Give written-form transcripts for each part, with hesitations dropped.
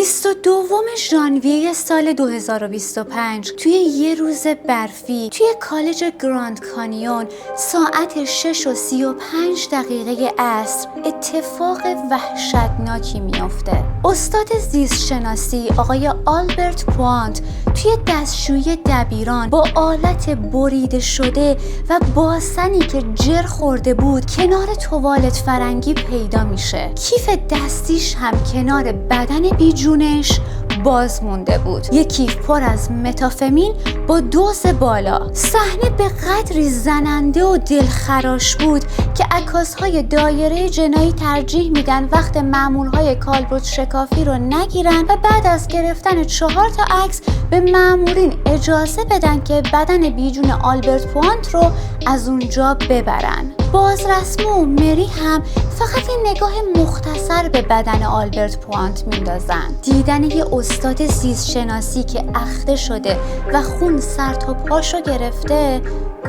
22 ژانویه سال 2025 توی یه روز برفی توی کالج گراند کانیون ساعت 6:35 عصر اتفاق وحشتناکی میافته. استاد زیست شناسی آقای آلبرت پوانت توی دستشویی دبیران با آلت بریده شده و باسنی که جر خورده بود کنار توالت فرنگی پیدا میشه. کیف دستیش هم کنار بدن بیجونش باز مونده بود. یک کیف پر از متافمین با دوز بالا. صحنه به قدری زننده و دلخراش بود که عکاسهای دایره جنایی ترجیح میدن وقت مامورهای کالبد شکافی رو نگیرن و بعد از گرفتن 4 تا عکس به مامورین اجازه بدن که بدن بیجون آلبرت پوانت رو از اونجا ببرن. بازرسمو و مری هم فقط یه نگاه مختصر به بدن آلبرت پوانت میندازن. دیدن یه استاد زیست شناسی که اخته شده و خون سر تا پاشو گرفته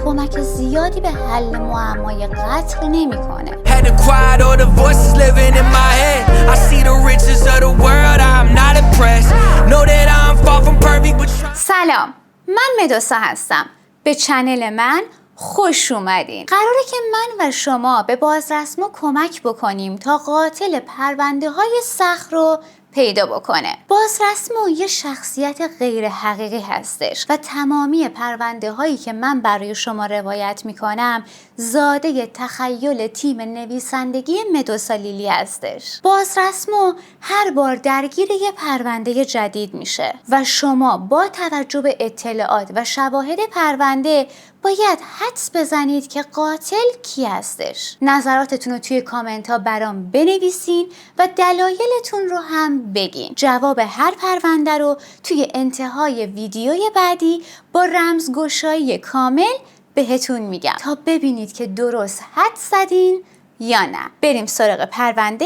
کمک زیادی به حل معمای قتل نمیکنه. سلام، من مدوسا هستم. به چنل من خوش اومدین. قراره که من و شما به بازرسمو کمک بکنیم تا قاتل پرونده های سخت رو پیدا بکنه. بازرسمو یه شخصیت غیر حقیقی هستش و تمامی پرونده هایی که من برای شما روایت میکنم زاده تخیل تیم نویسندگی مدوسا لیلی هستش. بازرسمو هر بار درگیر یه پرونده جدید میشه و شما با توجه به اطلاعات و شواهد پرونده باید حدس بزنید که قاتل کی هستش. نظراتتون رو توی کامنت ها برام بنویسین و دلایلتون رو هم بگین. جواب هر پرونده رو توی انتهای ویدیوی بعدی با رمزگشایی کامل بهتون میگم تا ببینید که درست حدس زدین یا نه. بریم سراغ پرونده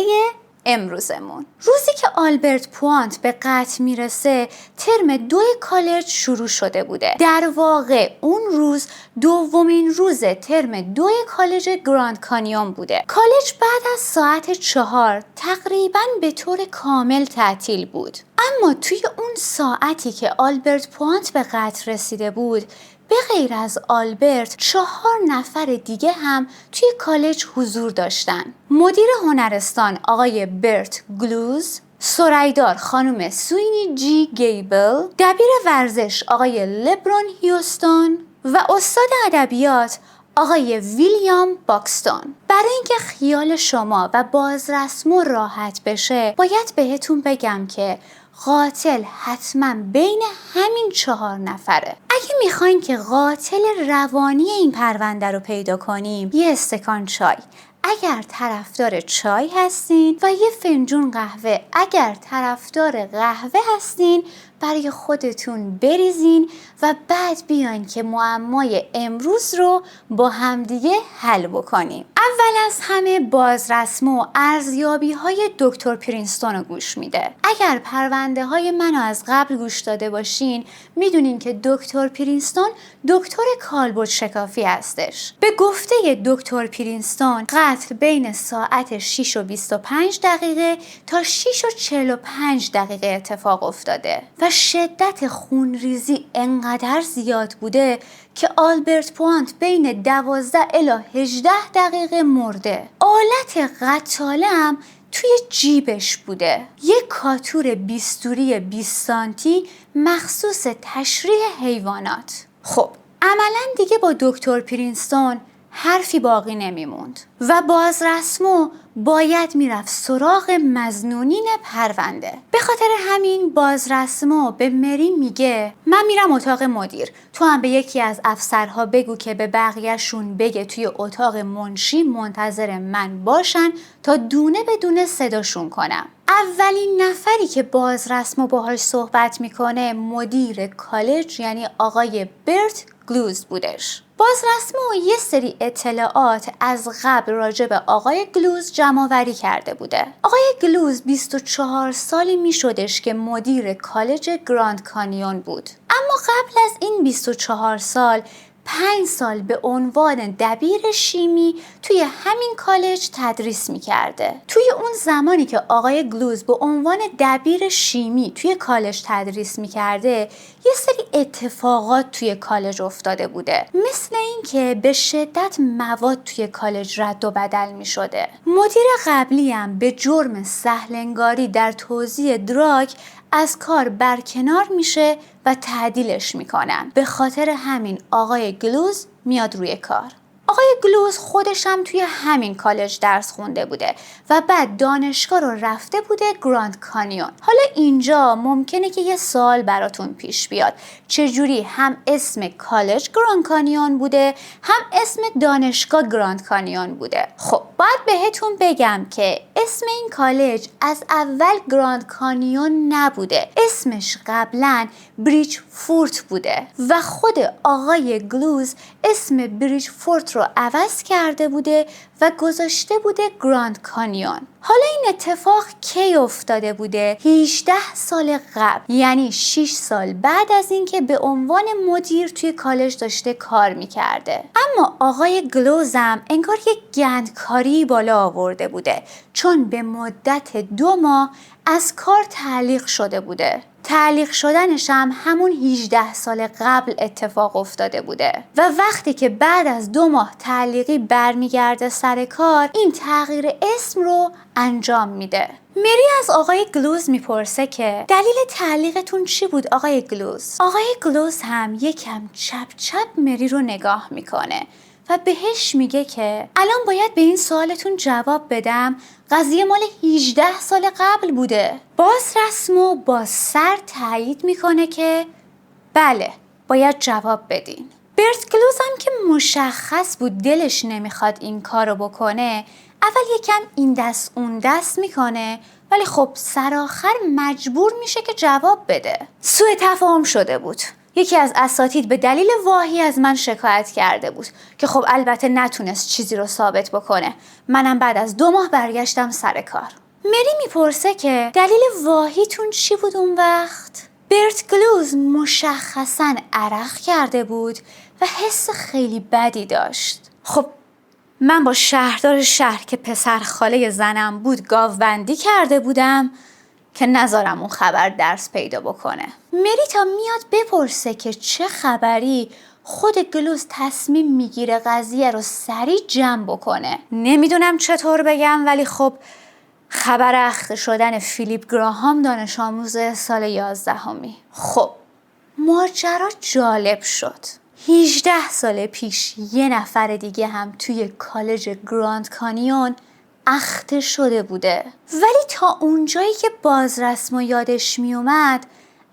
امروزمون. روزی که آلبرت پوانت به قتل میرسه ترم 2 کالج شروع شده بوده. در واقع اون روز دومین روز ترم 2 کالج گراند کانیون بوده. کالج بعد از ساعت 4 تقریباً به طور کامل تعطیل بود. اما توی اون ساعتی که آلبرت پوانت به قتل رسیده بود به غیر از آلبرت 4 نفر دیگه هم توی کالج حضور داشتن. مدیر هنرستان آقای برت گلوز، سرایدار خانم سوینی جی گیبل، دبیر ورزش آقای لبرون هیوستون و استاد ادبیات آقای ویلیام باکستون. برای اینکه خیال شما و بازرسمو راحت بشه باید بهتون بگم که قاتل حتما بین همین 4 نفره. اگه میخواین که قاتل روانی این پرونده رو پیدا کنیم یه استکان چای اگر طرفدار چای هستین و یه فنجون قهوه اگر طرفدار قهوه هستین برای خودتون بریزین و بعد بیاین که معمای امروز رو با همدیگه حل بکنیم. اول از همه بازرسمو ارزیابی های دکتر پرینستون رو گوش میده. اگر پرونده های منو از قبل گوش داده باشین میدونین که دکتر پرینستون دکتر کالبد شکافی هستش. به گفته دکتر پرینستون قتل بین ساعت 6:25 تا 6:45 اتفاق افتاده و شدت خونریزی انقدر زیاد بوده که آلبرت پوانت بین 12 الی 18 مرده. آلت قتاله هم توی جیبش بوده. یک کاتور بیستوری 20 سانتی مخصوص تشریح حیوانات. خب عملاً دیگه با دکتر پرینستون حرفی باقی نمیموند و بازرسمو باید میرفت سراغ مظنونین پرونده. به خاطر همین بازرسمو به مری میگه من میرم اتاق مدیر، تو هم به یکی از افسرها بگو که به بقیه‌شون بگه توی اتاق منشی منتظر من باشن تا دونه به دونه صداشون کنم. اولین نفری که بازرسمو باهاش صحبت میکنه مدیر کالج یعنی آقای برت گلوز بودش. بازرسمو یه سری اطلاعات از قبل راجع به آقای گلوز جمع‌آوری کرده بوده. آقای گلوز 24 سالی می شدش که مدیر کالج گراند کانیون بود. اما قبل از این 24 سال 5 سال به عنوان دبیر شیمی توی همین کالج تدریس میکرده. توی اون زمانی که آقای گلوز به عنوان دبیر شیمی توی کالج تدریس میکرده، یه سری اتفاقات توی کالج افتاده بوده، مثل این که به شدت مواد توی کالج رد و بدل میشده. مدیر قبلی هم به جرم سهلنگاری در توزیع دراگ از کار برکنار میشه و تعدیلش میکنن. به خاطر همین آقای گلوز میاد روی کار. آقای گلوز خودش هم توی همین کالج درس خونده بوده و بعد دانشگاه رو رفته بوده گراند کانیون. حالا اینجا ممکنه که یه سوال براتون پیش بیاد، چجوری هم اسم کالج گراند کانیون بوده هم اسم دانشگاه گراند کانیون بوده؟ خب باید بهتون بگم که اسم این کالج از اول گراند کانیون نبوده، اسمش قبلا بریج فورت بوده و خود آقای گلوز اسم بریج فورت رو عوض کرده بوده و گذاشته بوده گراند کانیون. حالا این اتفاق کی افتاده بوده؟ 18 سال قبل، یعنی 6 سال بعد از اینکه به عنوان مدیر توی کالج داشته کار میکرده. اما آقای گلوزم انگار یک گندکاری بالا آورده بوده، چون به مدت 2 ماه از کار تعلیق شده بوده. تعلیق شدنش هم همون 18 سال قبل اتفاق افتاده بوده و وقتی که بعد از 2 ماه تعلیقی برمیگرده سر کار، این تغییر اسم رو انجام میده. مری از آقای گلوز میپرسه که دلیل تعلیقتون چی بود آقای گلوز؟ آقای گلوز هم یکم چپ چپ مری رو نگاه میکنه و بهش میگه که الان باید به این سوالتون جواب بدم، قضیه مال 18 سال قبل بوده. باز رسمو با سر تایید میکنه که بله باید جواب بدین. برت گلوز هم که مشخص بود دلش نمیخواد این کارو بکنه، اول یکم این دست اون دست میکنه، ولی خب سرآخر مجبور میشه که جواب بده. سوء تفاهم شده بود. یکی از اساتید به دلیل واهی از من شکایت کرده بود که خب البته نتونست چیزی رو ثابت بکنه. منم بعد از 2 ماه برگشتم سر کار. مری میپرسه که دلیل واهیتون چی بود اون وقت؟ برت گلوز مشخصاً عرق کرده بود و حس خیلی بدی داشت. خب من با شهردار شهر که پسر خاله زنم بود گاوبندی کرده بودم که نذارم اون خبر درس پیدا بکنه. مری تا میاد بپرسه که چه خبری، خود گلوز تصمیم میگیره قضیه رو سریع جمع بکنه. نمیدونم چطور بگم، ولی خب خبر اخته شدن فیلیپ گراهام دانش آموز سال 11می. خب ماجرا جالب شد. 18 سال پیش یه نفر دیگه هم توی کالج گراند کانیون اخته شده بوده، ولی تا اونجایی که بازرسم و یادش می اومد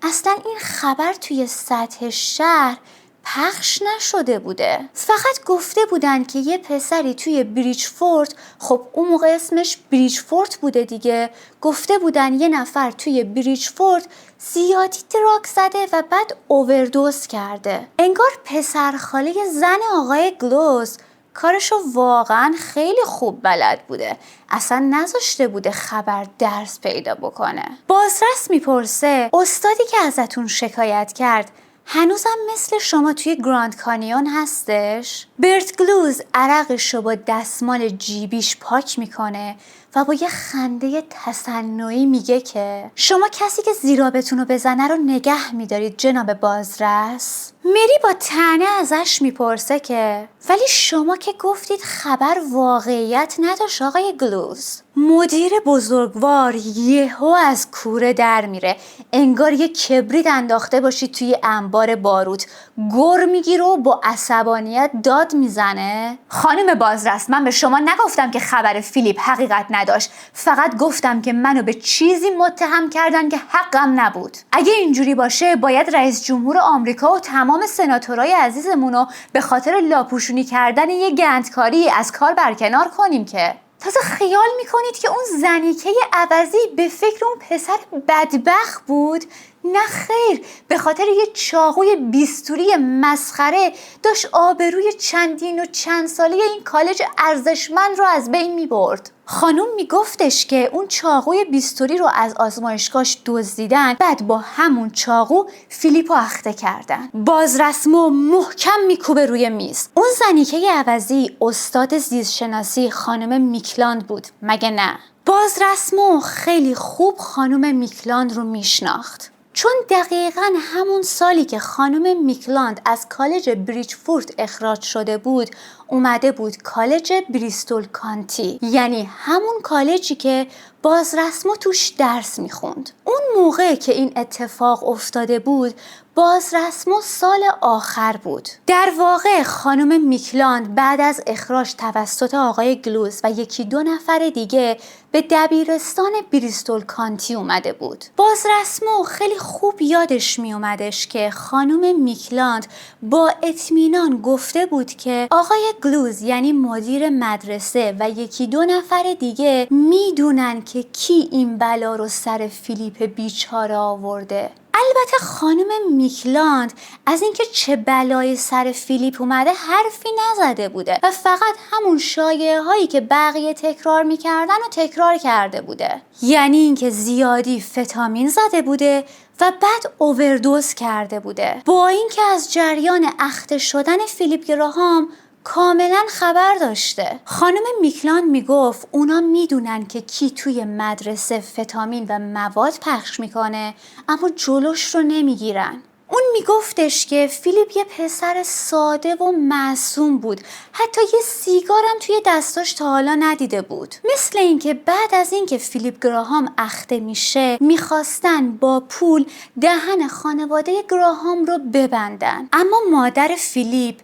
اصلا این خبر توی سطح شهر پخش نشده بوده. فقط گفته بودن که یه پسری توی بریجفورت، خب اون موقع اسمش بریجفورت بوده دیگه، گفته بودن یه نفر توی بریجفورت زیادی دراگ زده و بعد اووردوز کرده. انگار پسرخاله زن آقای گلوز کارشو واقعا خیلی خوب بلد بوده، اصلا نذاشته بوده خبر درس پیدا بکنه. بازرس میپرسه استادی که ازتون شکایت کرد هنوزم مثل شما توی گراند کانیون هستش؟ برت گلوز عرقشو با دستمال جیبیش پاک میکنه و با یه خنده تصنعی میگه که شما کسی که زیرابتون رو بزنه رو نگه میدارید جناب بازرس؟ مری با طعنه ازش میپرسه که ولی شما که گفتید خبر واقعیت نداشت آقای گلوز. مدیر بزرگوار یهو از کوره در میره، انگار یه کبریت انداخته باشی توی انبار باروت، گر میگیره و با عصبانیت داد میزنه. خانم بازرس، من به شما نگفتم که خبر فیلیپ حقیقت نداشت، فقط گفتم که منو به چیزی متهم کردن که حقم نبود. اگه اینجوری باشه باید رئیس جمهور آمریکا و تمام سناتورای عزیزمونو به خاطر لاپوشونی کردن یه گندکاری از کار برکنار کنیم. که تازه خیال میکنید که اون زنیکه عوضی به فکر اون پسر بدبخت بود؟ نه خیر، به خاطر یه چاقوی بیستوری مسخره داشت آبروی چندین و چند ساله این کالج ارزشمند رو از بین میبرد. خانوم میگفتش که اون چاقوی بیستوری رو از آزمایشگاهش دزدیدن، بعد با همون چاقو فیلیپو اخته کردن. بازرسمو محکم میکوبه روی میز. اون زنیکه عوضی استاد زیستشناسی خانم میکلاند بود، مگه نه؟ بازرسمو خیلی خوب خانم میکلاند رو میشناخت، چون دقیقاً همون سالی که خانم میکلاند از کالج بریجفورد اخراج شده بود اومده بود کالج بریستول کانتی، یعنی همون کالجی که بازرسمو توش درس میخوند. اون موقع که این اتفاق افتاده بود بازرسمو سال آخر بود. در واقع خانم میکلاند بعد از اخراج توسط آقای گلوز و یکی دو نفر دیگه به دبیرستان بریستول کانتی اومده بود. بازرسمو خیلی خوب یادش می اومدش که خانم میکلاند با اطمینان گفته بود که آقای گلوز یعنی مدیر مدرسه و یکی دو نفر دیگه میدونن که کی این بلا رو سر فیلیپ بیچاره آورده. البته خانم میکلاند از اینکه چه بلای سر فیلیپ اومده حرفی نزده بوده و فقط همون شایعه هایی که بقیه تکرار میکردن و تکرار کرده بوده، یعنی اینکه زیادی فتامین زده بوده و بعد اووردوز کرده بوده. با اینکه از جریان اخته شدن فیلیپ گراهام کاملا خبر داشته. خانم میکلاند میگفت اونا میدونن که کی توی مدرسه فتامین و مواد پخش میکنه اما جلوش رو نمیگیرن. اون میگفتش که فیلیپ یه پسر ساده و معصوم بود، حتی یه سیگارم توی دستاش تا حالا ندیده بود. مثل اینکه بعد از اینکه فیلیپ گراهام اخته میشه میخواستن با پول دهن خانواده گراهام رو ببندن، اما مادر فیلیپ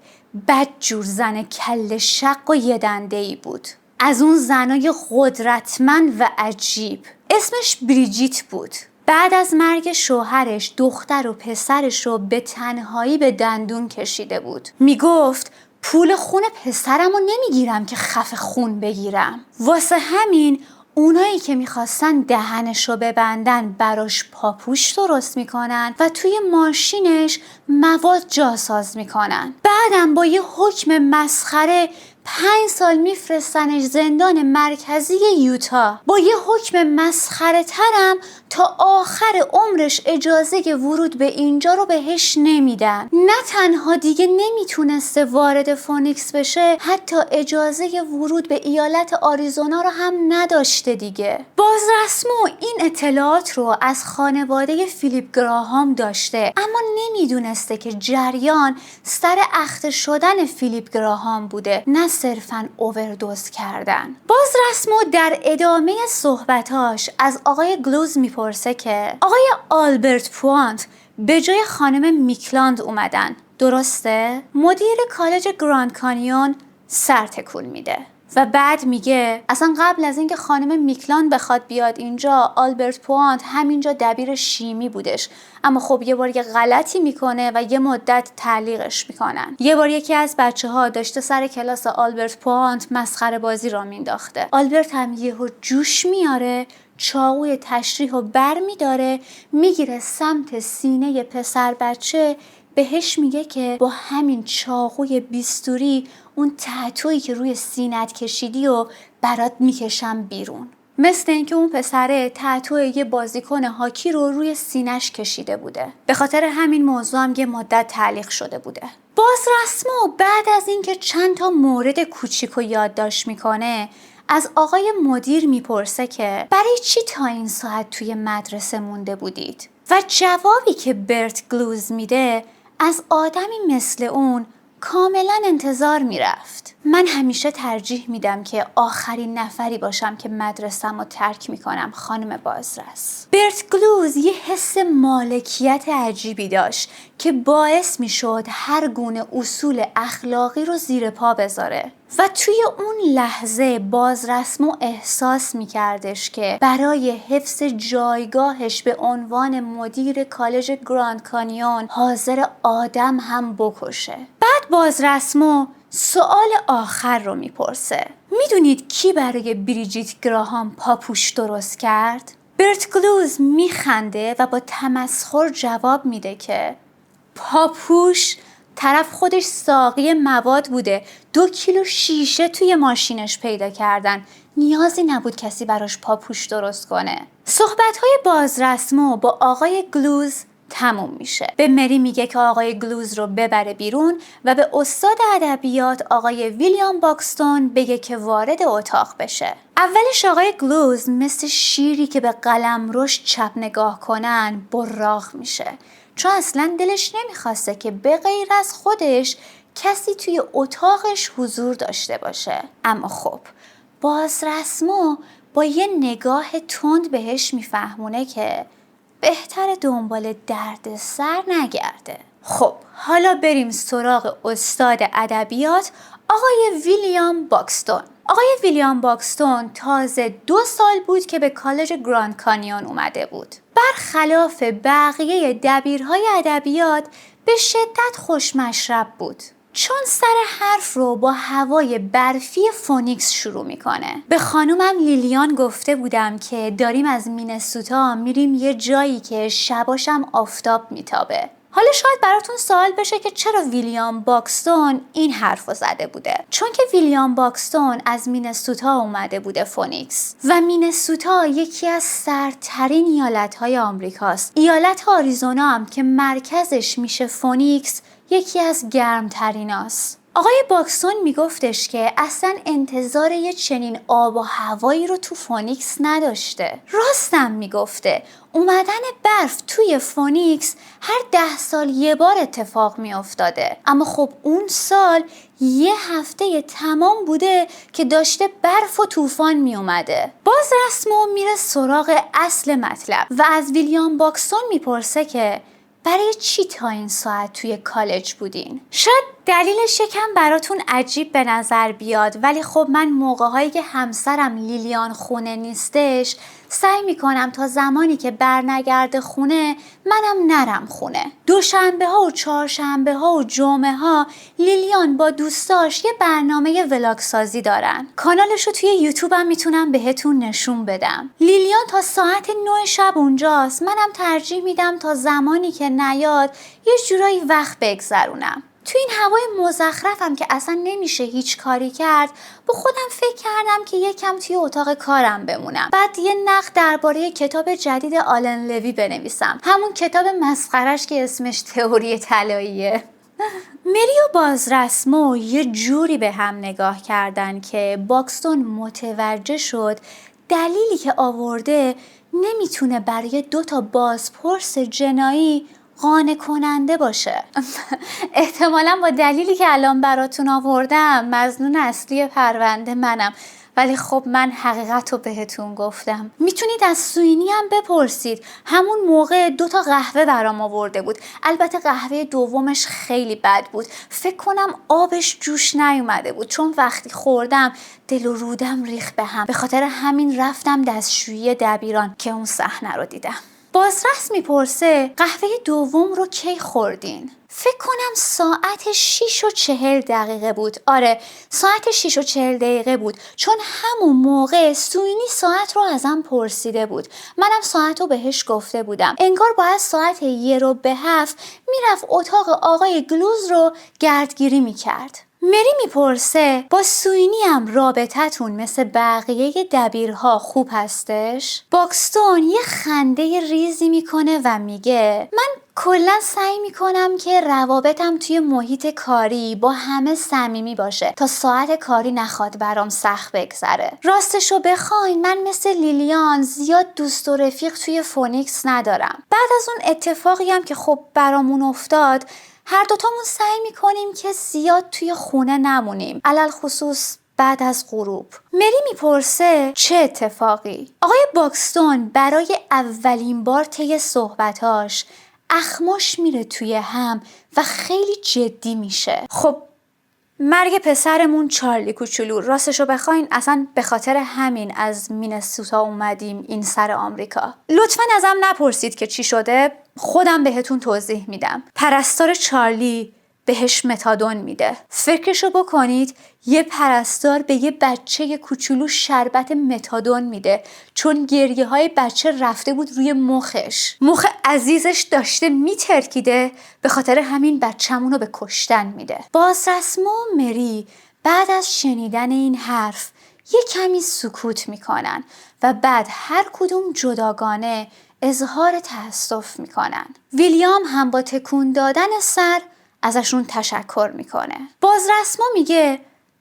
بدجور زن کل شق و یه دنده‌ای بود، از اون زنای قدرتمند و عجیب. اسمش بریجیت بود. بعد از مرگ شوهرش دختر و پسرش رو به تنهایی به دندون کشیده بود. میگفت پول خون پسرم رو نمیگیرم که خف خون بگیرم. واسه همین اونایی که میخواستن دهنش رو ببندن براش پاپوش درست میکنن و توی ماشینش مواد جاساز میکنن. بعدم با یه حکم مسخره 5 سال میفرستنش زندان مرکزی یوتا. با یه حکم مسخره ترم تا آخر عمرش اجازه ورود به اینجا رو بهش نمیدن. نه تنها دیگه نمیتونسته وارد فونیکس بشه، حتی اجازه ورود به ایالت آریزونا رو هم نداشته دیگه. بازرسمو این اطلاعات رو از خانواده فیلیپ گراهام داشته، اما نمیدونسته که جریان سر اخته شدن فیلیپ گراهام بوده، نه صرفاً اووردوز کردن. بازرسمو در ادامه صحبتاش از آقای گلوز میپرسه که آقای آلبرت پوانت به جای خانم میکلاند اومدن، درسته؟ مدیر کالج گراند کانیون سر تکون میده و بعد میگه اصلا قبل از اینکه خانم میکلاند بخواد بیاد اینجا آلبرت پوانت همینجا دبیر شیمی بودش، اما خب یه بار یه غلطی میکنه و یه مدت تعلیقش میکنن. یه بار یکی از بچه‌ها داشته سر کلاس آلبرت پوانت مسخره بازی را مینداخته. آلبرت هم یهو جوش میاره، چاقوی تشریح رو بر میداره، میگیره سمت سینه پسر بچه، بهش میگه که با همین چاقوی بیستوری اون تتویی که روی سینت کشیدی و برات میکشم بیرون. مثل اینکه اون پسره تتو یه بازیکن هاکی رو روی سینش کشیده بوده. به خاطر همین موضوع هم یه مدت تعلیق شده بوده. بازرسمو بعد از اینکه چند تا مورد کوچیکو یادداشت میکنه از آقای مدیر میپرسه که برای چی تا این ساعت توی مدرسه مونده بودید؟ و جوابی که برت گلوز میده از آدمی مثل اون کاملا انتظار میرفت. من همیشه ترجیح میدم که آخرین نفری باشم که مدرسه‌مو ترک میکنم خانم بازرس. برت گلوز یه حس مالکیت عجیبی داشت که باعث میشد هر گونه اصول اخلاقی رو زیر پا بذاره و توی اون لحظه بازرسمو احساس میکردش که برای حفظ جایگاهش به عنوان مدیر کالج گراند کانیون حاضر آدم هم بکشه. بعد بازرسمو سوال آخر رو میپرسه. میدونید کی برای بریجیت گراهام پاپوش درست کرد؟ برت گلوز میخنده و با تمسخر جواب میده که پاپوش، طرف خودش ساقی مواد بوده، 2 کیلو شیشه توی ماشینش پیدا کردن، نیازی نبود کسی براش پاپوش درست کنه. صحبت‌های بازرسمو با آقای گلوز تموم میشه. به مری میگه که آقای گلوز رو ببره بیرون و به استاد ادبیات آقای ویلیام باکستون بگه که وارد اتاق بشه. اولش آقای گلوز مثل شیری که به قلمروش چپ نگاه کنن براق میشه، چون اصلا دلش نمیخواسته که به غیر از خودش کسی توی اتاقش حضور داشته باشه. اما خب بازرسمو با یه نگاه تند بهش میفهمونه که بهتر دنبال درد سر نگرده. خب حالا بریم سراغ استاد ادبیات آقای ویلیام باکستون. آقای ویلیام باکستون تازه 2 سال بود که به کالج گراند کانیون اومده بود. برخلاف بقیه دبیرهای ادبیات به شدت خوشمشرب بود، چون سر حرف رو با هوای برفی فونیکس شروع میکنه. به خانومم لیلیان گفته بودم که داریم از مینسوتا میریم یه جایی که شباشم آفتاب میتابه. حالا شاید براتون سوال بشه که چرا ویلیام باکستون این حرف رو زده بوده. چون که ویلیام باکستون از مینسوتا اومده بوده فونیکس و مینسوتا یکی از سردترین ایالت‌های آمریکاست. ایالت آریزونا هم که مرکزش میشه فونیکس یکی از گرمتریناست. آقای باکستون میگفتش که اصلا انتظار یه چنین آب و هوایی رو تو فونیکس نداشته. راستم میگفته. اومدن برف توی فونیکس هر 10 سال یه بار اتفاق میافتاده. اما خب اون سال یه هفته تمام بوده که داشته برف و طوفان میومده. باز رسمو میره سراغ اصل مطلب و از ویلیام باکستون میپرسه که برای چی تا این ساعت توی کالج بودین؟ شاید دلیلش یکم براتون عجیب به نظر بیاد، ولی خب من موقع‌هایی که همسرم لیلیان خونه نیستش سعی میکنم تا زمانی که برنگرده خونه منم نرم خونه. دوشنبه‌ها و چهارشنبه‌ها و جمعه‌ها لیلیان با دوستاش یه برنامه ولاگ سازی دارن. کانالشو توی یوتیوب هم میتونم بهتون نشون بدم. لیلیان تا ساعت 9 شب اونجاست. منم ترجیح میدم تا زمانی که نیاد یه جورایی وقت بگذرونم. تو این هوای مزخرفم که اصلا نمیشه هیچ کاری کرد، با خودم فکر کردم که یکم توی اتاق کارم بمونم. بعد یه نقد درباره کتاب جدید آلن لوی بنویسم، همون کتاب مسخرش که اسمش تئوری طلاییه. مری و بازرسمو یه جوری به هم نگاه کردن که باکستون متوجه شد دلیلی که آورده نمیتونه برای 2 تا بازپرس جنایی قانع کننده باشه. احتمالاً با دلیلی که الان براتون آوردم مظنون اصلی پرونده منم، ولی خب من حقیقت رو بهتون گفتم. میتونید از سوینی هم بپرسید. همون موقع 2 تا قهوه برام آورده بود. البته قهوه دومش خیلی بد بود. فکر کنم آبش جوش نیومده بود، چون وقتی خوردم دل و رودم ریخت به هم. به خاطر همین رفتم دستشویی دبیران که اون صحنه رو دیدم. بازرس میپرسه قهوه دوم رو کی خوردین؟ فکر کنم ساعت 6:40 بود. آره ساعت 6:40 بود، چون همون موقع سوینی ساعت رو ازم پرسیده بود. منم ساعت رو بهش گفته بودم. انگار باید ساعت 6:07 میرفت اتاق آقای گلوز رو گردگیری میکرد. مری میپرسه با سوینی هم رابطتون مثل بقیه دبیرها خوب هستش؟ باکستون یه خنده ریزی میکنه و میگه من کلا سعی میکنم که روابطم توی محیط کاری با همه صمیمی باشه تا ساعت کاری نخواد برام سخت بگذره. راستشو بخواین من مثل لیلیان زیاد دوست و رفیق توی فونیکس ندارم. بعد از اون اتفاقی هم که خب برامون افتاد، هر دوتامون سعی میکنیم که زیاد توی خونه نمونیم، علل خصوص بعد از غروب. مری میپرسه چه اتفاقی؟ آقای باکستون برای اولین بار طی صحبتاش اخماش میره توی هم و خیلی جدی میشه. خب مرگ پسرمون چارلی کوچولو، راستشو بخواین اصلا به خاطر همین از مینسوتا اومدیم این سر آمریکا. لطفاً ازم نپرسید که چی شده، خودم بهتون توضیح میدم. پرستار چارلی بهش متادون میده. فکرشو بکنید یه پرستار به یه بچه کوچولو شربت متادون میده چون گریه های بچه رفته بود روی مخش. مخ عزیزش داشته میترکیده، به خاطر همین بچه‌مون رو به کشتن میده. بازرسما و مری بعد از شنیدن این حرف یه کمی سکوت میکنن و بعد هر کدوم جداگانه اظهار تأسف میکنن. ویلیام هم با تکون دادن سر ازشون تشکر میکنه. بازرسما میگه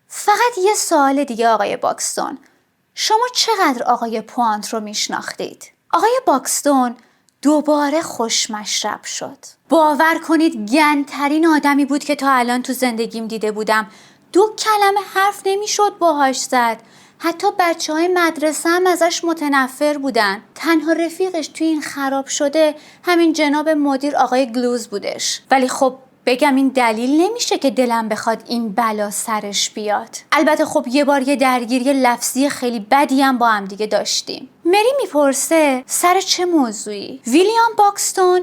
فقط یه سوال دیگه آقای باکستون، شما چقدر آقای پوانت رو میشناختید؟ آقای باکستون دوباره خوشمشرب شد. باور کنید گندترین آدمی بود که تا الان تو زندگیم دیده بودم. 2 کلمه حرف نمیشد باهاش زد. حتی بچه‌های مدرسه هم ازش متنفر بودن. تنها رفیقش توی این خراب شده همین جناب مدیر آقای گلوز بودش. ولی خب بگم این دلیل نمیشه که دلم بخواد این بلا سرش بیاد. البته خب یه بار یه درگیری لفظی خیلی بدی هم با هم دیگه داشتیم. مری میپرسه سر چه موضوعی؟ ویلیام باکستون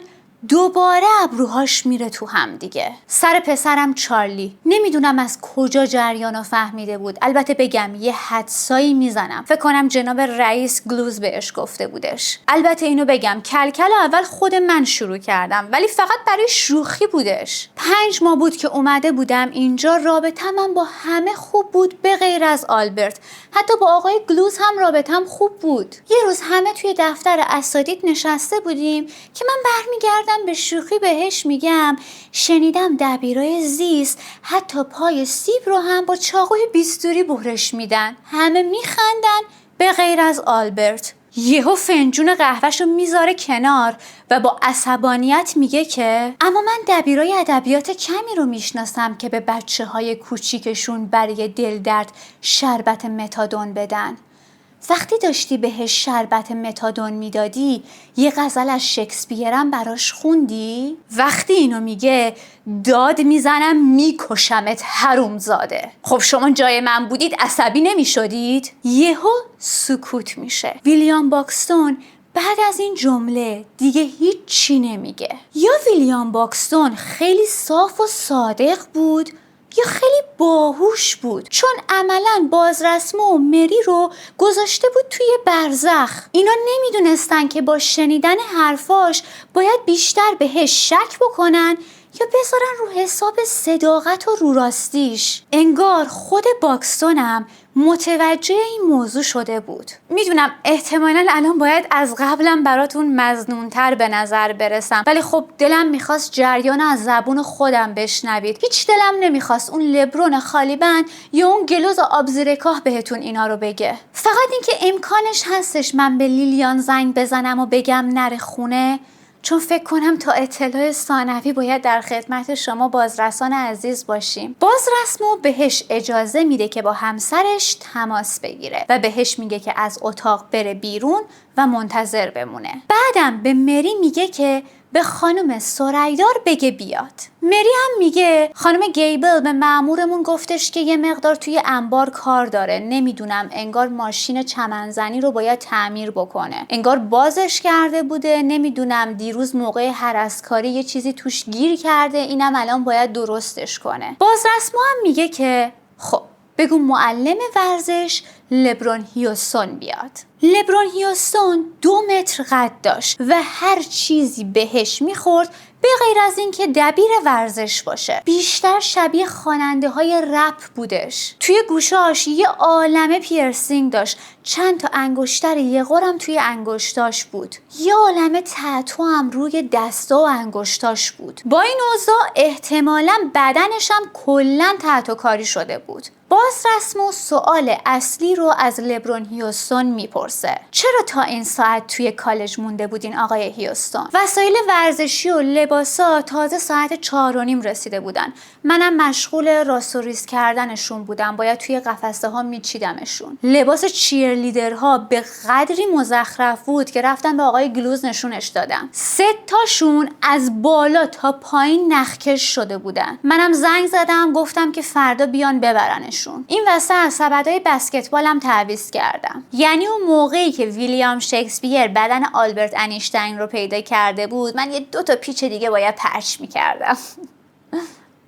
دوباره ابروهاش میره تو هم دیگه. سر پسرم چارلی. نمیدونم از کجا جریانو فهمیده بود. البته بگم یه حدسایی میزنم. فکر کنم جناب رئیس گلوز بهش گفته بودش. البته اینو بگم کلکل اول خود من شروع کردم ولی فقط برای شوخی بودش. 5 ماه بود که اومده بودم اینجا، رابطه‌م با همه خوب بود به غیر از آلبرت. حتی با آقای گلوز هم رابطه‌م خوب بود. یه روز همه توی دفتر اساتید نشسته بودیم که من برمیگردم به شوخی بهش میگم شنیدم دبیرای زیست حتی پای سیب رو هم با چاقوی بیستوری برش میدن. همه میخندن به غیر از آلبرت. یهو فنجون قهوه‌شو میذاره کنار و با عصبانیت میگه که اما من دبیرای ادبیات کمی رو میشناسم که به بچه‌های کوچیکشون برای دل درد شربت متادون بدن. وقتی داشتی بهش شربت متادون میدادی یه غزل از شکسپیرم براش خوندی؟ وقتی اینو میگه داد میزنم میکشمت حرومزاده. خب شما جای من بودید عصبی نمیشدید؟ یهو سکوت میشه. ویلیام باکستون بعد از این جمله دیگه هیچی نمیگه. یا ویلیام باکستون خیلی صاف و صادق بود یا خیلی باهوش بود، چون عملاً بازرسما و مری رو گذاشته بود توی برزخ. اینا نمیدونستن که با شنیدن حرفاش باید بیشتر بهش شک بکنن یا بذارن رو حساب صداقت و رو راستیش. انگار خود باکستونم متوجه این موضوع شده بود. میدونم احتمالاً الان باید از قبلم براتون مظنون‌تر به نظر برسم، ولی خب دلم میخواست جریان از زبون خودم بشنوید. هیچ دلم نمیخواست اون لبرون خالیبند یا اون گلوز آبزیرکاه بهتون اینا رو بگه. فقط اینکه امکانش هستش من به لیلیان زنگ بزنم و بگم نره خونه، چون فکر کنم تا اطلاع ثانوی باید در خدمت شما بازرسان عزیز باشیم. بازرسمو بهش اجازه میده که با همسرش تماس بگیره و بهش میگه که از اتاق بره بیرون و منتظر بمونه. بعدم به مری میگه که به خانم سریدار بگه بیاد. مری هم میگه خانم گیبل به مأمورمون گفتش که یه مقدار توی انبار کار داره. نمیدونم انگار ماشین چمنزنی رو باید تعمیر بکنه. انگار بازش کرده بوده. نمیدونم دیروز موقع هرسکاری یه چیزی توش گیر کرده. اینم الان باید درستش کنه. بازرسما هم میگه که خب بگو معلم ورزش لبرون هیوستون بیاد. لبرون هیوستون 2 متر قد داشت و هر چیزی بهش میخورد به غیر از این که دبیر ورزش باشه. بیشتر شبیه خواننده های رپ بودش. توی گوشاش یه عالمه پیرسینگ داشت. چند تا انگشتر یه قرم توی انگشتاش بود. یه عالمه تتو هم روی دستا و انگشتاش بود. با این اوضاع احتمالاً بدنش هم کلاً تتو کاری شده بود. بازرسمو سوال اصلی رو از لبرون هیوستون میپرسه. چرا تا این ساعت توی کالج مونده بودین آقای هیوستون؟ وسایل ورزشی و لباسا تازه ساعت 4:30 رسیده بودن. منم مشغول راست و ریز کردنشون بودم. باید توی قفسه ها میچیدمشون. لباس چیرلیدرها به قدری مزخرف بود که رفتن به آقای گلوز نشونش دادم. 3 تاشون از بالا تا پایین نخکش شده بودن. منم زنگ زدم گفتم که فردا بیان ببرنشون. این وسط سبدای بسکتبالم تعویض کردم. یعنی اون موقعی که ویلیام شکسپیر بدن آلبرت انیشتین رو پیدا کرده بود من یه 2 تا پیچ دیگه باید پرچ میکردم.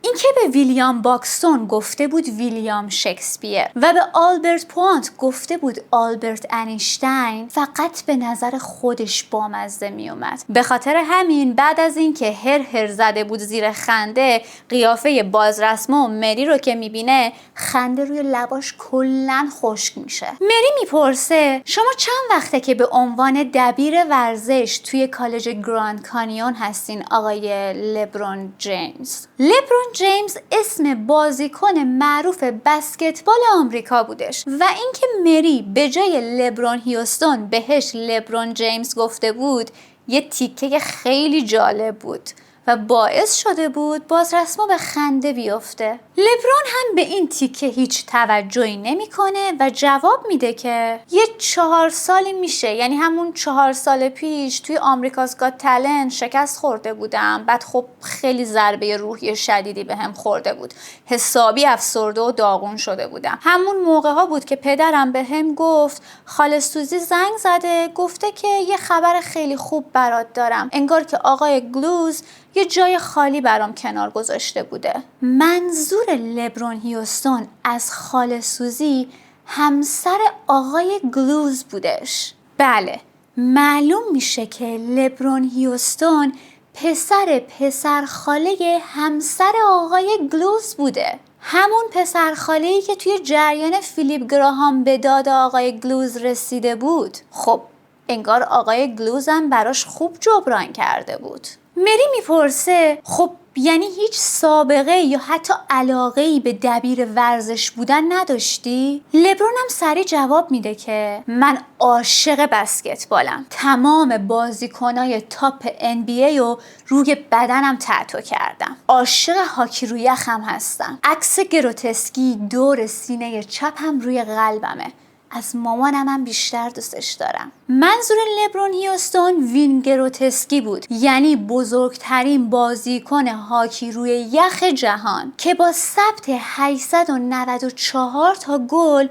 اینکه به ویلیام باکستون گفته بود ویلیام شکسپیر و به آلبرت پوانت گفته بود آلبرت انیشتین فقط به نظر خودش بامزه می اومد. به خاطر همین بعد از اینکه هر زده بود زیر خنده، قیافه بازرسما و مری رو که میبینه خنده روی لباش کلن خشک میشه. مری میپرسه شما چند وقته که به عنوان دبیر ورزش توی کالج گراند کانیون هستین آقای لبرون جیمز؟ لبرون جیمز اسم بازیکن معروف بسکتبال آمریکا بودش و اینکه مری به جای لبرون هیوستون بهش لبرون جیمز گفته بود یه تیکه خیلی جالب بود و باعث شده بود بازرسما به خنده بیفته. لبرون هم به این تیکه هیچ توجهی نمیکنه و جواب میده که یه 4 سالی میشه، یعنی همون 4 سال پیش توی آمریکا's گات تالنت شکست خورده بودم، بعد خب خیلی ضربه روحی شدیدی بهم خورده بود، حسابی افسرده و داغون شده بودم. همون موقع ها بود که پدرم بهم گفت خاله سوزی زنگ زده گفته که یه خبر خیلی خوب برات دارم، انگار که آقای گلوز یه جای خالی برام کنار گذاشته بوده. منظور لبرون هیوستون از خاله سوزی همسر آقای گلوز بودش. بله، معلوم میشه که لبرون هیوستون پسر خاله همسر آقای گلوز بوده. همون پسر خاله‌ای که توی جریان فیلیپ گراهام به داد آقای گلوز رسیده بود. خب انگار آقای گلوز هم براش خوب جبران کرده بود. مری میپرسه خب یعنی هیچ سابقه یا حتی علاقه‌ای به دبیر ورزش بودن نداشتی؟ لبرون هم سریع جواب میده که من عاشق بسکتبالم. تمام بازیکنای تاپ NBA رو روی بدنم تتو کردم. عاشق هاکی روی یخم هستم. عکس گروتسکی دور سینه چپم روی قلبمه. از مامانم هم بیشتر دوستش دارم. منظور لبرون هیوستون وین گروتسکی بود، یعنی بزرگترین بازیکن هاکی روی یخ جهان که با ثبت 894 تا گل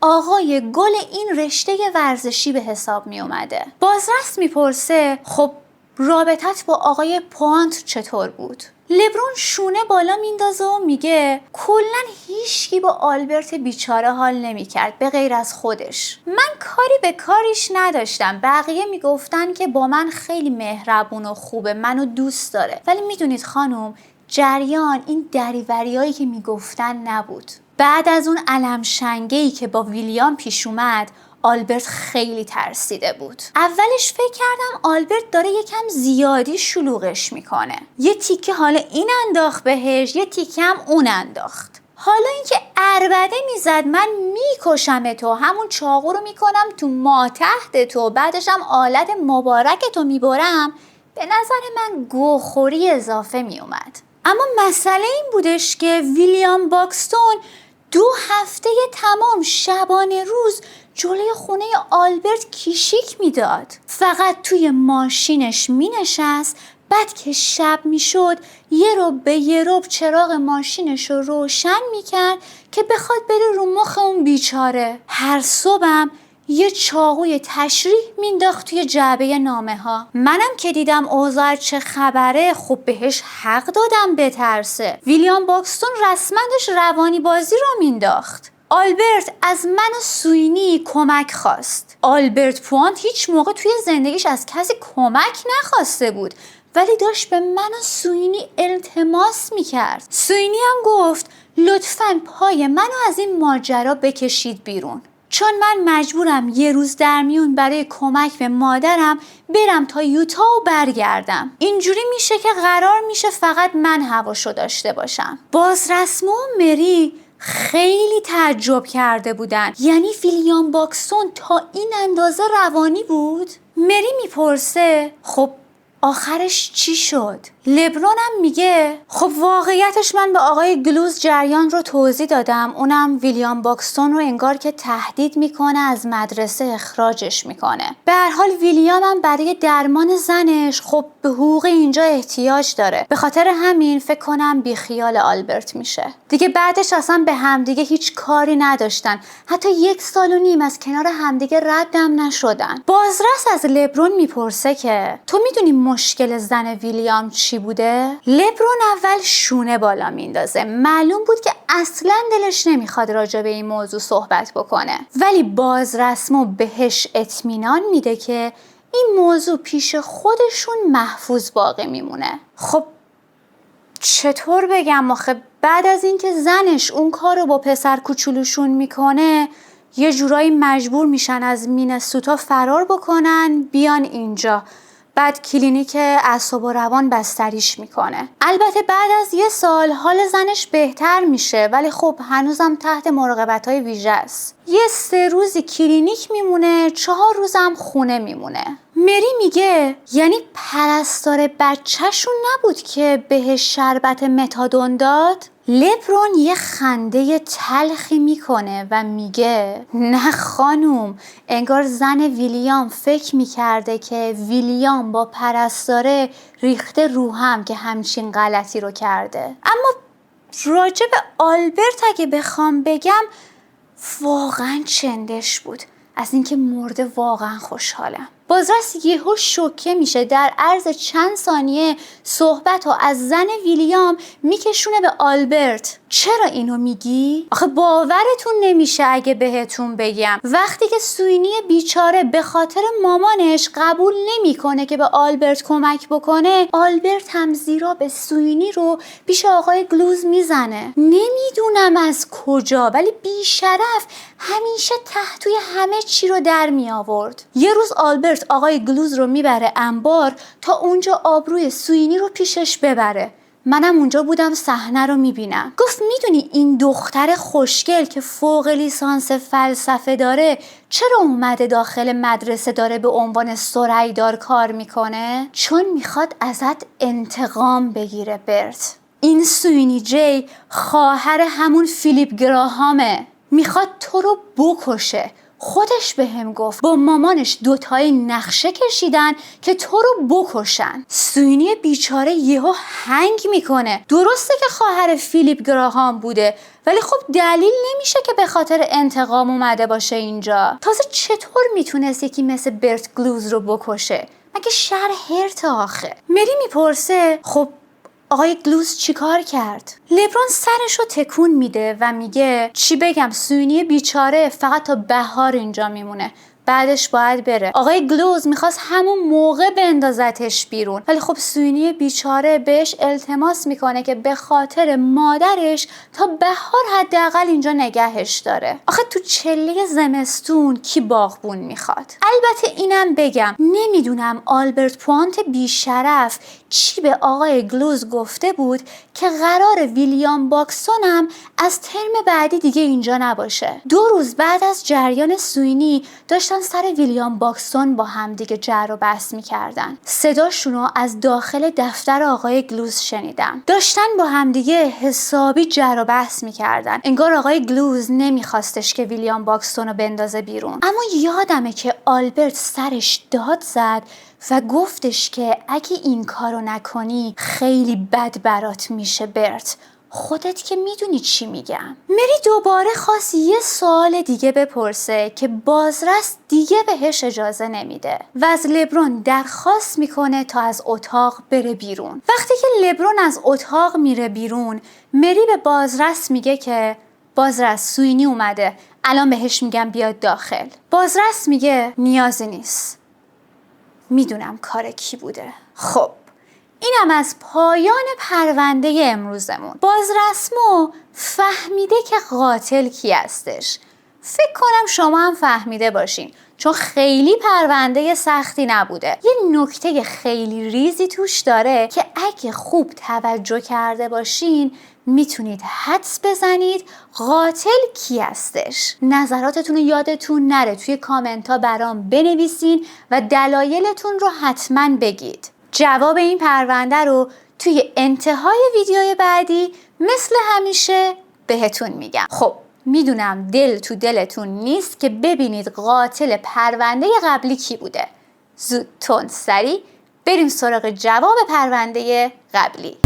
آقای گل این رشته ورزشی به حساب می اومده. بازرس میپرسه خب رابطت با آقای پوانت چطور بود؟ لبرون شونه بالا میندازه و میگه کلن هیچکی با آلبرت بیچاره حال نمیکرد به غیر از خودش. من کاری به کاریش نداشتم. بقیه میگفتن که با من خیلی مهربون و خوبه، منو دوست داره. ولی میدونید خانم، جریان این دریوریایی که میگفتن نبود. بعد از اون علمشنگه‌ای که با ویلیام پیش اومد، آلبرت خیلی ترسیده بود. اولش فکر کردم آلبرت داره یکم زیادی شلوغش میکنه. یه تیکه حالا این انداخت بهش، یه تیکه هم اون انداخت. حالا اینکه عربده میزد من میکشم تو، همون چاقو رو میکنم تو ماتحت تو، بعدش هم آلت مبارک تو میبرم، به نظر من گوخوری اضافه میومد. اما مسئله این بودش که ویلیام باکستون 2 هفته تمام شبانه روز جلوی خونه آلبرت کیشیک میداد. فقط توی ماشینش مینشست، بعد که شب میشد یه رب چراغ ماشینش رو روشن میکرد که بخواد بره رو مخ اون بیچاره. هر صبحم یه چاقوی تشریح مینداخت توی جعبه نامه ها. منم که دیدم اوضاع چه خبره، خب بهش حق دادم بترسه. ویلیام باکستون رسما داشت روانی بازی رو مینداخت. آلبرت از من و سوینی کمک خواست. آلبرت پوانت هیچ موقع توی زندگیش از کسی کمک نخواسته بود، ولی داشت به من و سوینی التماس میکرد. سوینی هم گفت لطفاً پای منو از این ماجرا بکشید بیرون، چون من مجبورم یه روز در میون برای کمک به مادرم برم تا یوتا و برگردم. اینجوری میشه که قرار میشه فقط من هواشو داشته باشم. بازرسما و مری خیلی تعجب کرده بودن. یعنی ویلیام باکستون تا این اندازه روانی بود؟ مری میپرسه خب آخرش چی شد؟ لبرون هم میگه خب واقعیتش من به آقای گلوز جریان رو توضیح دادم، اونم ویلیام باکستون رو انگار که تهدید میکنه از مدرسه اخراجش میکنه. به هر حال ویلیام هم برای درمان زنش خب به حقوق اینجا احتیاج داره، به خاطر همین فکر کنم بیخیال آلبرت میشه. دیگه بعدش اصلا به همدیگه هیچ کاری نداشتن، حتی 1.5 سال از کنار همدیگه ردم نشدن. بازرس از لبرون میپرسه که تو میدونی مشکل زن ویلیام چی بوده؟ لبرون اول شونه بالا میندازه. معلوم بود که اصلا دلش نمیخواد راجع به این موضوع صحبت بکنه، ولی بازرسمو بهش اطمینان میده که این موضوع پیش خودشون محفوظ باقی میمونه. خب چطور بگم آخه بعد از اینکه زنش اون کارو با پسر کوچولوشون میکنه، یه جورایی مجبور میشن از مینسوتا فرار بکنن بیان اینجا. بعد کلینیک اعصاب و روان بستریش میکنه. البته بعد از یه سال حال زنش بهتر میشه، ولی خب هنوزم تحت مراقبت‌های ویژه است. یه 3 روزی کلینیک میمونه، 4 روزم خونه میمونه. مری میگه یعنی پرستار بچه‌شون نبود که بهش شربت متادون داد؟ لبرون یه خنده تلخی میکنه و میگه نه خانوم، انگار زن ویلیام فکر میکرده که ویلیام با پرستاره ریخته رو هم که همچین غلطی رو کرده. اما راجع به آلبرت اگه بخوام بگم واقعا چندش بود. از اینکه مرده واقعا خوشحالم. بازرس یهو شوکه میشه. در عرض چند ثانیه صحبت ها از زن ویلیام میکشونه به آلبرت. چرا اینو میگی؟ آخه باورتون نمیشه اگه بهتون بگم وقتی که سوینی بیچاره به خاطر مامانش قبول نمیکنه که به آلبرت کمک بکنه، آلبرت هم زیرا به سوینی رو پیش آقای گلوز میزنه. نمیدونم از کجا، ولی بیشرف همیشه تحتوی همه چی رو در می آورد. یه روز آلبرت آقای گلوز رو میبره انبار تا اونجا آبروی سوینی رو پیشش ببره. منم اونجا بودم، صحنه رو میبینم. گفت میدونی این دختر خوشگل که فوق لیسانس فلسفه داره چرا اومده داخل مدرسه داره به عنوان سرایدار کار میکنه؟ چون میخواد ازت انتقام بگیره برت. این سوینی جی خواهر همون فیلیپ گراهامه. میخواد تو رو بکشه. خودش بهم گفت با مامانش 2 تایی نقشه کشیدن که تو رو بکشن. سوینی بیچاره یهو هنگ میکنه. درسته که خواهر فیلیپ گراهام بوده، ولی خب دلیل نمیشه که به خاطر انتقام اومده باشه اینجا. تازه چطور میتونست یکی مثل برت گلوز رو بکشه؟ مگه شهر هرت آخه. مری میپرسه خب آقای گلوز چی کار کرد؟ لبرون سرش رو تکون میده و میگه چی بگم، سوینی بیچاره فقط تا بهار اینجا میمونه، بعدش باید بره. آقای گلوز میخواست همون موقع بندازتش بیرون، ولی خب سوینی بیچاره بهش التماس میکنه که به خاطر مادرش تا بهار حداقل اینجا نگهش داره. آخه تو چله زمستون کی باغبون میخواد؟ البته اینم بگم نمیدونم آلبرت پوانت بیشرف چی به آقای گلوز گفته بود که قرار ویلیام باکسون هم از ترم بعدی دیگه اینجا نباشه. 2 روز بعد از جریان سوینی داشتن سر ویلیام باکسون با هم دیگه جر و بحث میکردن. صداشون رو از داخل دفتر آقای گلوز شنیدم. داشتن با هم دیگه حسابی جر و بحث میکردن. انگار آقای گلوز نمیخواستش که ویلیام باکسون رو بندازه بیرون. اما یادمه که آلبرت سرش داد زد و گفتش که اگه این کارو نکنی خیلی بد برات میشه برت. خودت که میدونی چی میگم. مری دوباره خواست یه سوال دیگه بپرسه که بازرس دیگه بهش اجازه نمیده و از لبرون درخواست میکنه تا از اتاق بره بیرون. وقتی که لبرون از اتاق میره بیرون، مری به بازرس میگه که بازرس سوینی اومده، الان بهش میگم بیاد داخل. بازرس میگه نیازی نیست، میدونم کار کی بوده. خب اینم از پایان پرونده امروزمون. بازرسمو فهمیده که قاتل کی هستش. فکر کنم شما هم فهمیده باشین، چون خیلی پرونده سختی نبوده. یه نکته خیلی ریزی توش داره که اگه خوب توجه کرده باشین میتونید حدس بزنید قاتل کی هستش. نظراتتون رو یادتون نره توی کامنت ها برام بنویسین و دلایلتون رو حتما بگید. جواب این پرونده رو توی انتهای ویدیوی بعدی مثل همیشه بهتون میگم. خب میدونم دل تو دلتون نیست که ببینید قاتل پرونده قبلی کی بوده. زود تند سری بریم سراغ جواب پرونده قبلی.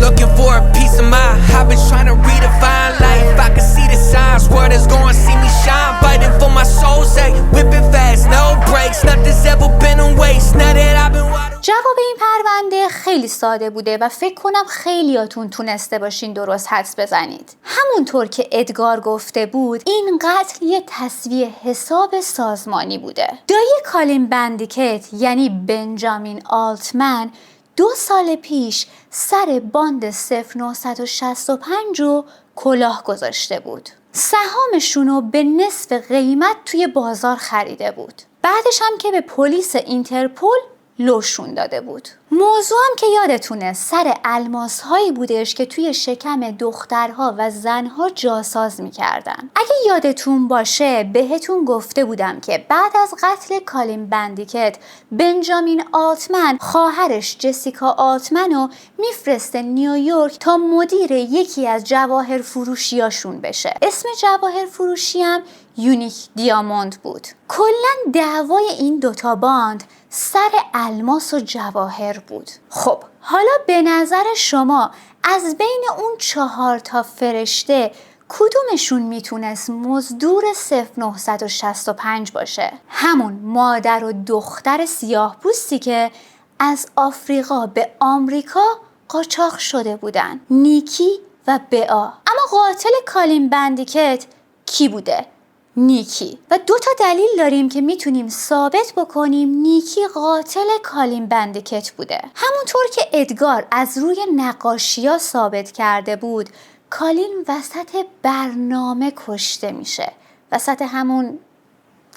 جواب این پرونده خیلی ساده بوده و فکر کنم خیلیاتون تونسته باشین درست حدس بزنید. همونطور که ادگار گفته بود این قتل یه تسویه حساب سازمانی بوده. دایی کالین بندیکت یعنی بنجامین آلتمن 2 سال پیش سر باند 0965 رو کلاه گذاشته بود. سهامشونو به نصف قیمت توی بازار خریده بود. بعدش هم که به پلیس اینترپل لوشون داده بود. موضوع هم که یادتونه سر الماس هایی بودش که توی شکم دخترها و زنها جاساز میکردن. اگه یادتون باشه بهتون گفته بودم که بعد از قتل کالین بندیکت بنجامین آلتمن خواهرش جسیکا آلتمنو میفرسته نیویورک تا مدیر یکی از جواهر فروشیاشون بشه. اسم جواهر فروشی هم یونیک دیاموند بود. کلاً دعوای این دوتا باند سر الماس و جواهر بود. خب حالا به نظر شما از بین اون 4 تا فرشته کدومشون میتونست مزدور 0965 باشه؟ همون مادر و دختر سیاه پوستی که از آفریقا به آمریکا قاچاق شده بودن، نیکی و بئا. اما قاتل کالین بندیکت کی بوده؟ نیکی. و 2 تا دلیل داریم که میتونیم ثابت بکنیم نیکی قاتل کالین بندیکت بوده. همونطور که ادگار از روی نقاشی‌ها ثابت کرده بود کالین وسط برنامه کشته میشه، وسط همون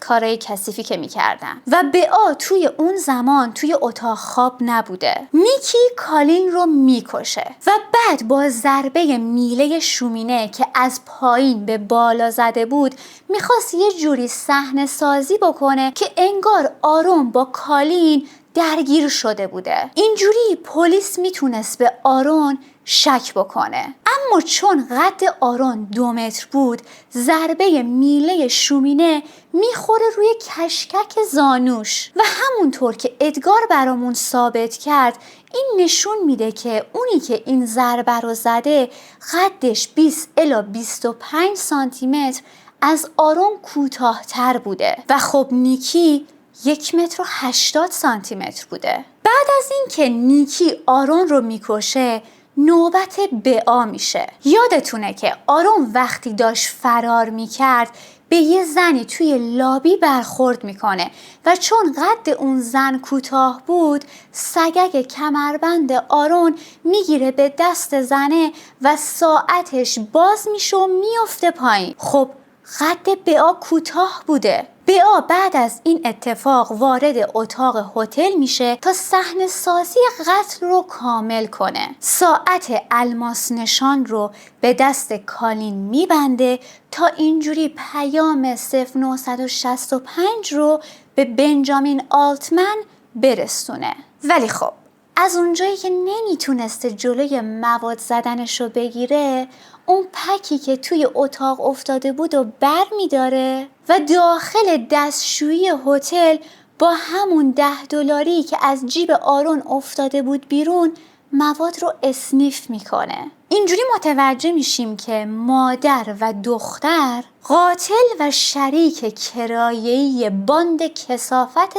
کارهای کثیفی که میکردن. و بئا توی اون زمان توی اتاق خواب نبوده. نیکی کالین رو میکشه و بعد با ضربه میله شومینه که از پایین به بالا زده بود میخواست یه جوری صحنه سازی بکنه که انگار آرون با کالین درگیر شده بوده. اینجوری پلیس میتونست به آرون شک بکنه. اما چون قد آرون 2 متر بود ضربه میله شومینه میخوره روی کشکک زانوش و همونطور که ادگار برامون ثابت کرد این نشون میده که اونی که این ضربه رو زده قدش 20 الی 25 سانتی متر از آرون کوتاه‌تر بوده و خب نیکی 1 متر و 80 سانتی متر بوده. بعد از این که نیکی آرون رو میکشه نوبت بئا میشه. یادتونه که آرون وقتی داشت فرار میکرد به یه زنی توی لابی برخورد میکنه و چون قد اون زن کوتاه بود سگک کمربند آرون میگیره به دست زنه و ساعتش باز میشه و میفته پایین. خب قد بئا کوتاه بوده. بئا بعد از این اتفاق وارد اتاق هتل میشه تا صحنه سازی قتل رو کامل کنه. ساعت الماس نشان رو به دست کالین میبنده تا اینجوری پیام 0965 رو به بنجامین آلتمن برسونه. ولی خب از اونجایی که نمیتونسته جلوی مواد زدنش رو بگیره اون پکی که توی اتاق افتاده بود و بر میداره و داخل دستشویی هتل با همون $10 که از جیب آرون افتاده بود بیرون مواد رو اسنیف میکنه. اینجوری متوجه میشیم که مادر و دختر قاتل و شریک کرایه‌ای باند کثافت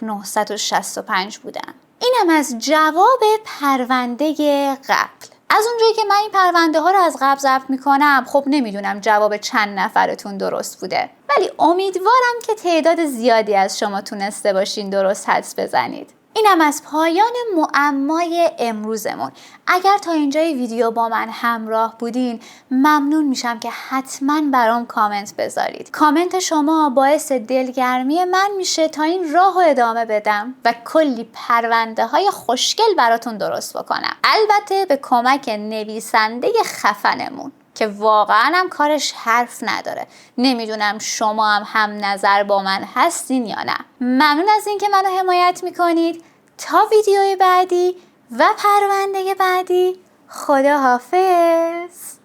0965 بودن. اینم از جواب پرونده قتل. از اونجایی که من این پرونده ها رو از قبل ضبط میکنم خب نمیدونم جواب چند نفرتون درست بوده، ولی امیدوارم که تعداد زیادی از شما تونسته باشین درست حدس بزنید. اینم از پایان معمای امروزمون. اگر تا اینجای ویدیو با من همراه بودین ممنون میشم که حتما برام کامنت بذارید. کامنت شما باعث دلگرمی من میشه تا این راه رو ادامه بدم و کلی پرونده های خوشگل براتون درست بکنم. البته به کمک نویسنده خفنمون که واقعا هم کارش حرف نداره. نمیدونم شما هم نظر با من هستین یا نه. ممنون از اینکه منو حمایت میکنید. تا ویدیوی بعدی و پرونده بعدی خدا حافظ.